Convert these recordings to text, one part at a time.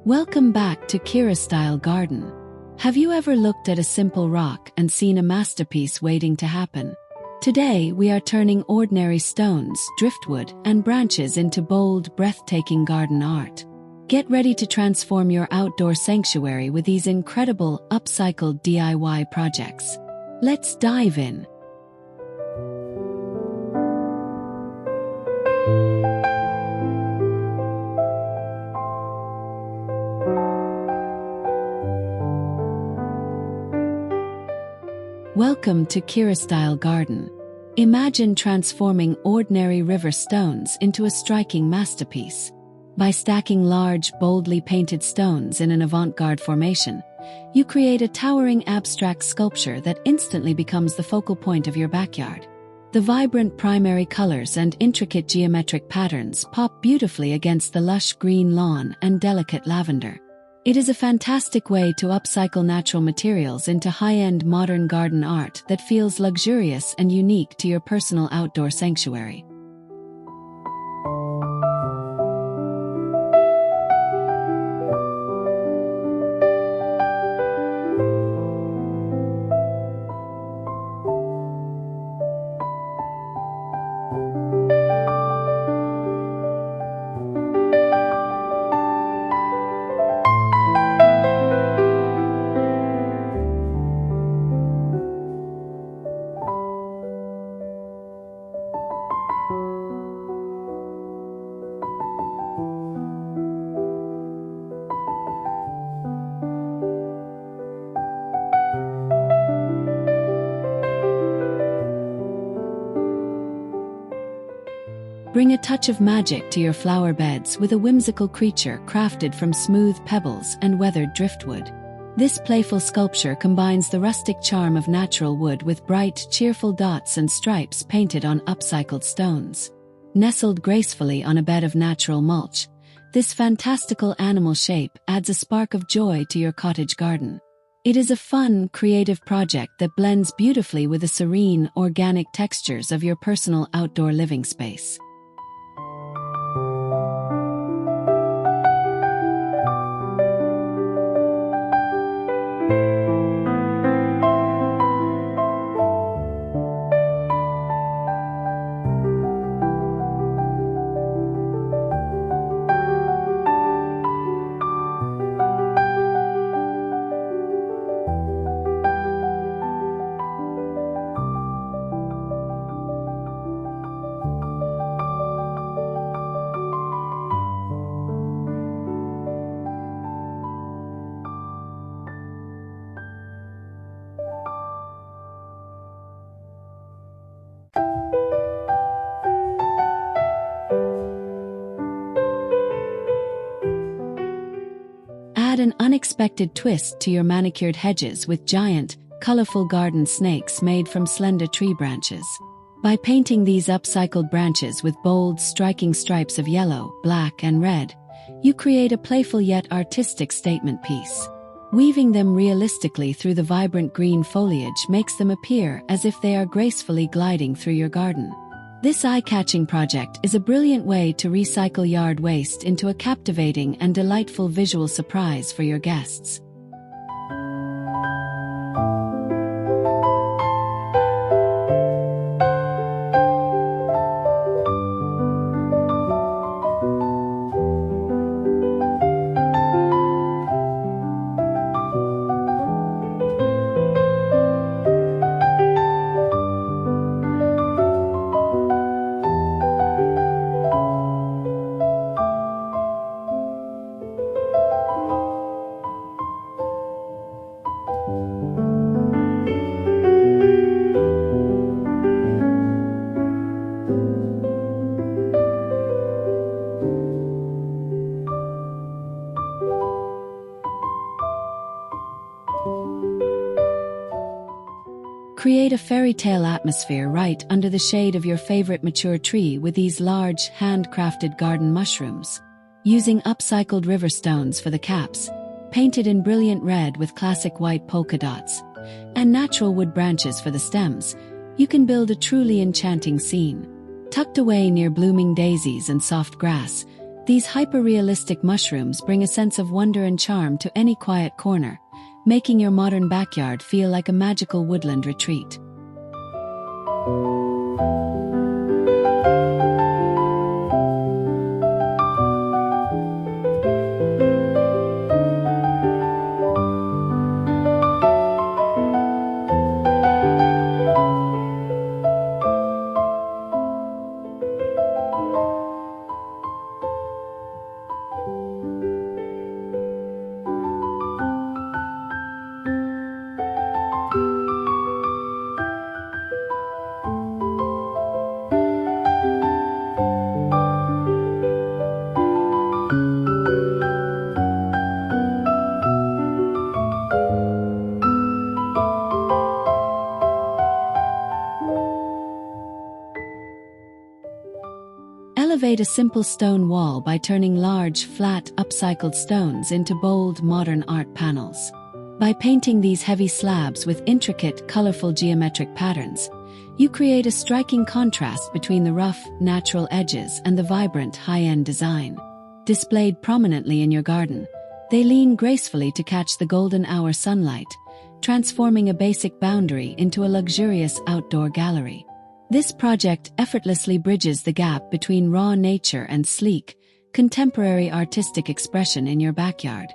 Welcome back to KiraStyle Garden. Have you ever looked at a simple rock and seen a masterpiece waiting to happen? Today we are turning ordinary stones, driftwood, and branches into bold, breathtaking garden art. Get ready to transform your outdoor sanctuary with these incredible, upcycled DIY projects. Let's dive in. Welcome to KiraStyle Garden. Imagine transforming ordinary river stones into a striking masterpiece. By stacking large, boldly painted stones in an avant-garde formation, you create a towering abstract sculpture that instantly becomes the focal point of your backyard. The vibrant primary colors and intricate geometric patterns pop beautifully against the lush green lawn and delicate lavender. It is a fantastic way to upcycle natural materials into high-end modern garden art that feels luxurious and unique to your personal outdoor sanctuary. Bring a touch of magic to your flower beds with a whimsical creature crafted from smooth pebbles and weathered driftwood. This playful sculpture combines the rustic charm of natural wood with bright, cheerful dots and stripes painted on upcycled stones. Nestled gracefully on a bed of natural mulch, this fantastical animal shape adds a spark of joy to your cottage garden. It is a fun, creative project that blends beautifully with the serene, organic textures of your personal outdoor living space. Add an unexpected twist to your manicured hedges with giant, colorful garden snakes made from slender tree branches. By painting these upcycled branches with bold, striking stripes of yellow, black, and red, you create a playful yet artistic statement piece. Weaving them realistically through the vibrant green foliage makes them appear as if they are gracefully gliding through your garden. This eye-catching project is a brilliant way to recycle yard waste into a captivating and delightful visual surprise for your guests. Create a fairy tale atmosphere right under the shade of your favorite mature tree with these large, handcrafted garden mushrooms. Using upcycled river stones for the caps, painted in brilliant red with classic white polka dots, and natural wood branches for the stems, you can build a truly enchanting scene. Tucked away near blooming daisies and soft grass, These hyper-realistic mushrooms bring a sense of wonder and charm to any quiet corner, making your modern backyard feel like a magical woodland retreat. Elevate a simple stone wall by turning large, flat, upcycled stones into bold, modern art panels. By painting these heavy slabs with intricate, colorful geometric patterns, you create a striking contrast between the rough, natural edges and the vibrant, high-end design. Displayed prominently in your garden, they lean gracefully to catch the golden hour sunlight, transforming a basic boundary into a luxurious outdoor gallery. This project effortlessly bridges the gap between raw nature and sleek, contemporary artistic expression in your backyard.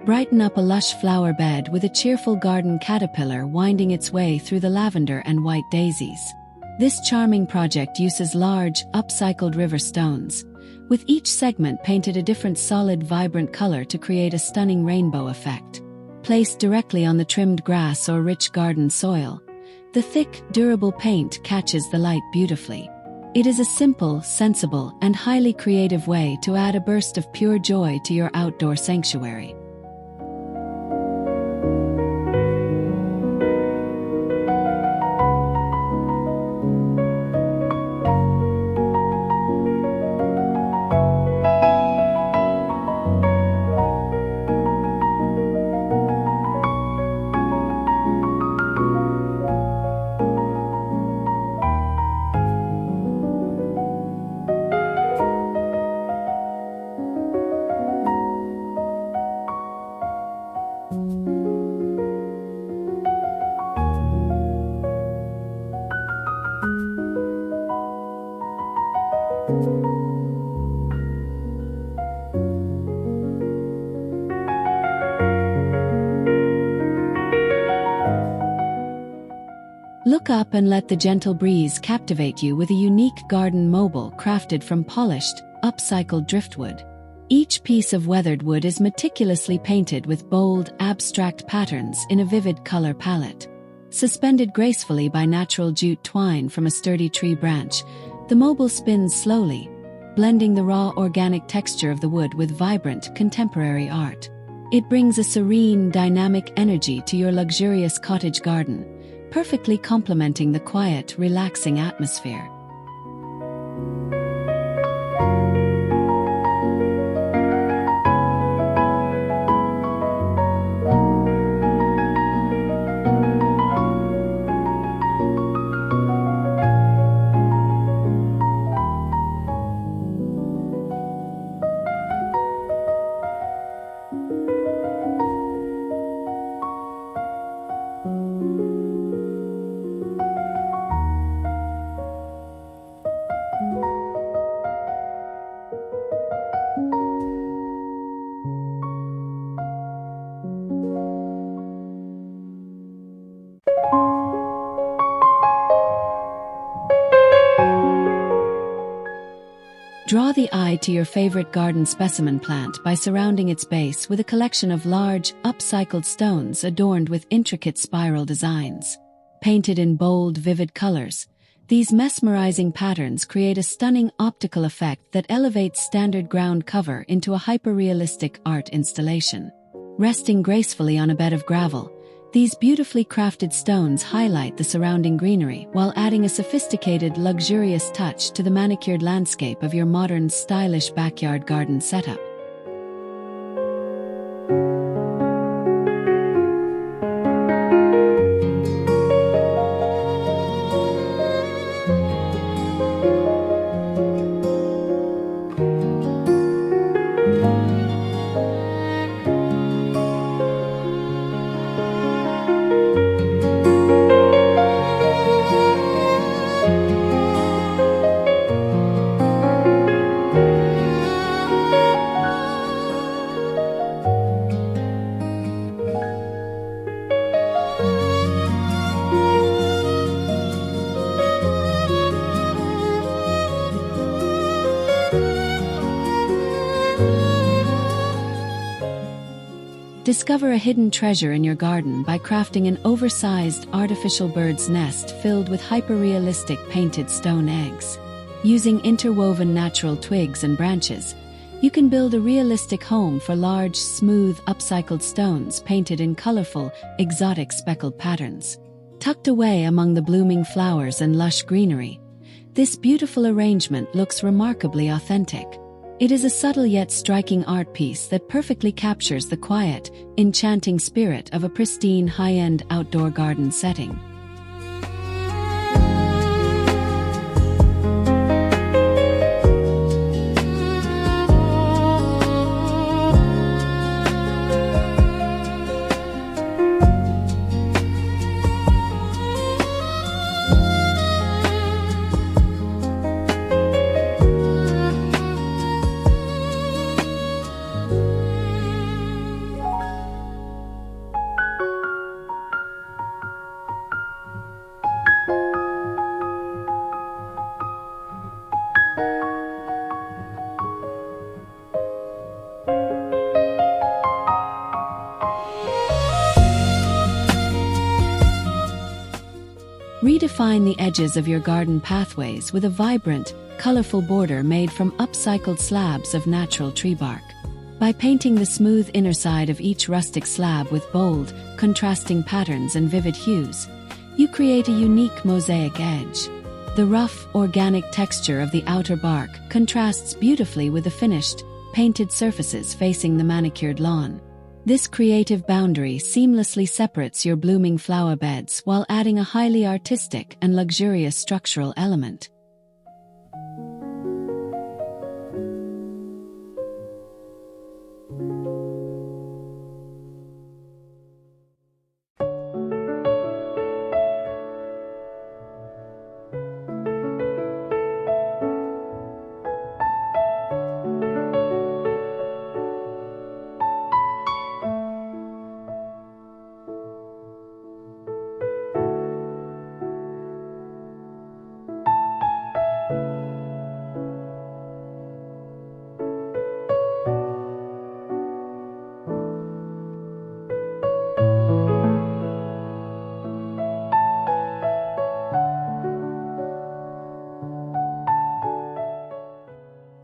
Brighten up a lush flower bed with a cheerful garden caterpillar winding its way through the lavender and white daisies. This charming project uses large, upcycled river stones, with each segment painted a different solid, vibrant color to create a stunning rainbow effect. Placed directly on the trimmed grass or rich garden soil, the thick, durable paint catches the light beautifully. It is a simple, sensible, and highly creative way to add a burst of pure joy to your outdoor sanctuary. Look up and let the gentle breeze captivate you with a unique garden mobile crafted from polished, upcycled driftwood. Each piece of weathered wood is meticulously painted with bold, abstract patterns in a vivid color palette. Suspended gracefully by natural jute twine from a sturdy tree branch, the mobile spins slowly, blending the raw organic texture of the wood with vibrant, contemporary art. It brings a serene, dynamic energy to your luxurious cottage garden, perfectly complementing the quiet, relaxing atmosphere. Draw the eye to your favorite garden specimen plant by surrounding its base with a collection of large, upcycled stones adorned with intricate spiral designs. Painted in bold, vivid colors, these mesmerizing patterns create a stunning optical effect that elevates standard ground cover into a hyper-realistic art installation. Resting gracefully on a bed of gravel, these beautifully crafted stones highlight the surrounding greenery while adding a sophisticated, luxurious touch to the manicured landscape of your modern, stylish backyard garden setup. Discover a hidden treasure in your garden by crafting an oversized artificial bird's nest filled with hyper-realistic painted stone eggs. Using interwoven natural twigs and branches, you can build a realistic home for large, smooth, upcycled stones painted in colorful, exotic speckled patterns. Tucked away among the blooming flowers and lush greenery, this beautiful arrangement looks remarkably authentic. It is a subtle yet striking art piece that perfectly captures the quiet, enchanting spirit of a pristine, high-end outdoor garden setting. Redefine the edges of your garden pathways with a vibrant, colorful border made from upcycled slabs of natural tree bark. By painting the smooth inner side of each rustic slab with bold, contrasting patterns and vivid hues, you create a unique mosaic edge. The rough, organic texture of the outer bark contrasts beautifully with the finished, painted surfaces facing the manicured lawn. This creative boundary seamlessly separates your blooming flower beds while adding a highly artistic and luxurious structural element.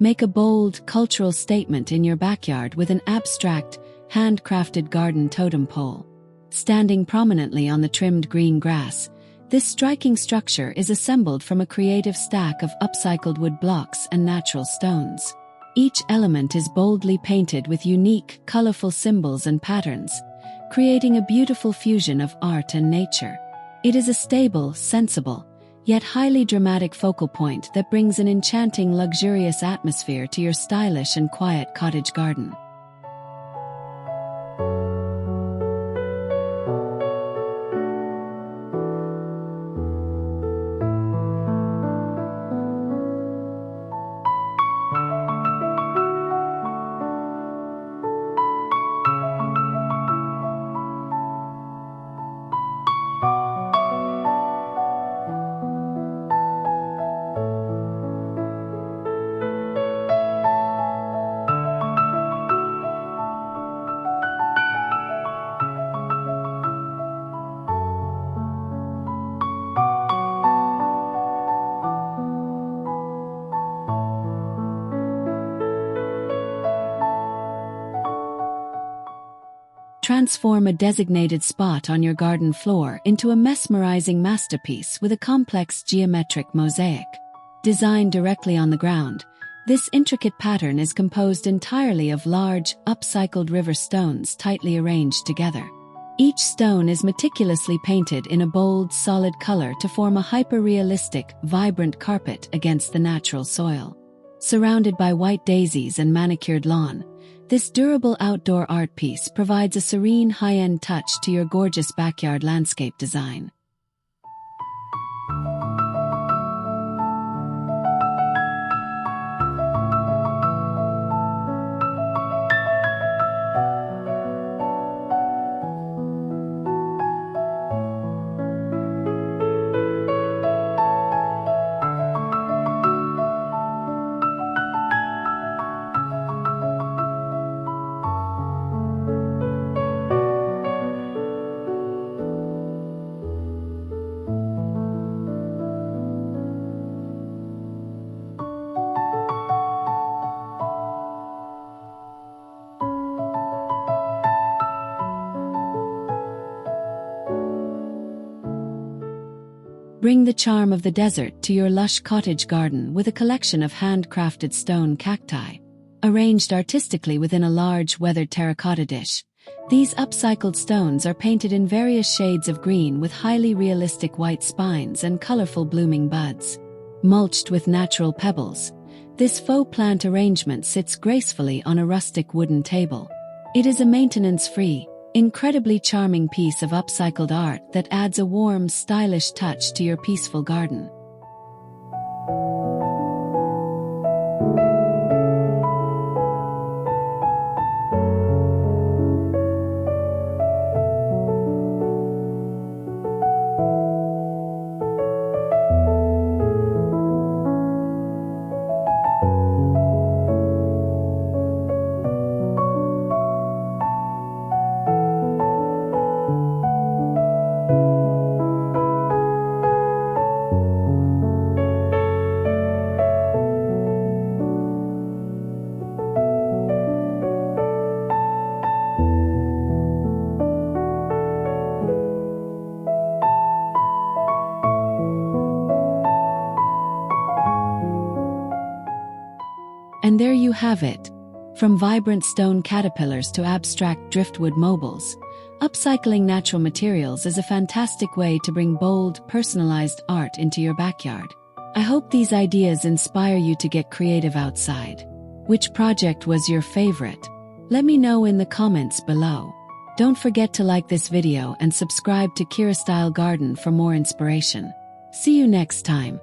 Make a bold, cultural statement in your backyard with an abstract, handcrafted garden totem pole. Standing prominently on the trimmed green grass, this striking structure is assembled from a creative stack of upcycled wood blocks and natural stones. Each element is boldly painted with unique, colorful symbols and patterns, creating a beautiful fusion of art and nature. It is a stable, sensible, yet highly dramatic focal point that brings an enchanting, luxurious atmosphere to your stylish and quiet cottage garden. Transform a designated spot on your garden floor into a mesmerizing masterpiece with a complex geometric mosaic. Designed directly on the ground, this intricate pattern is composed entirely of large, upcycled river stones tightly arranged together. Each stone is meticulously painted in a bold, solid color to form a hyper-realistic, vibrant carpet against the natural soil. Surrounded by white daisies and manicured lawn, this durable outdoor art piece provides a serene, high-end touch to your gorgeous backyard landscape design. Bring the charm of the desert to your lush cottage garden with a collection of handcrafted stone cacti. Arranged artistically within a large, weathered terracotta dish, these upcycled stones are painted in various shades of green with highly realistic white spines and colorful blooming buds. Mulched with natural pebbles, this faux plant arrangement sits gracefully on a rustic wooden table. It is a maintenance-free, incredibly charming piece of upcycled art that adds a warm, stylish touch to your peaceful garden. And there you have it. From vibrant stone caterpillars to abstract driftwood mobiles, upcycling natural materials is a fantastic way to bring bold, personalized art into your backyard. I hope these ideas inspire you to get creative outside. Which project was your favorite? Let me know in the comments below. Don't forget to like this video and subscribe to KiraStyle Garden for more inspiration. See you next time.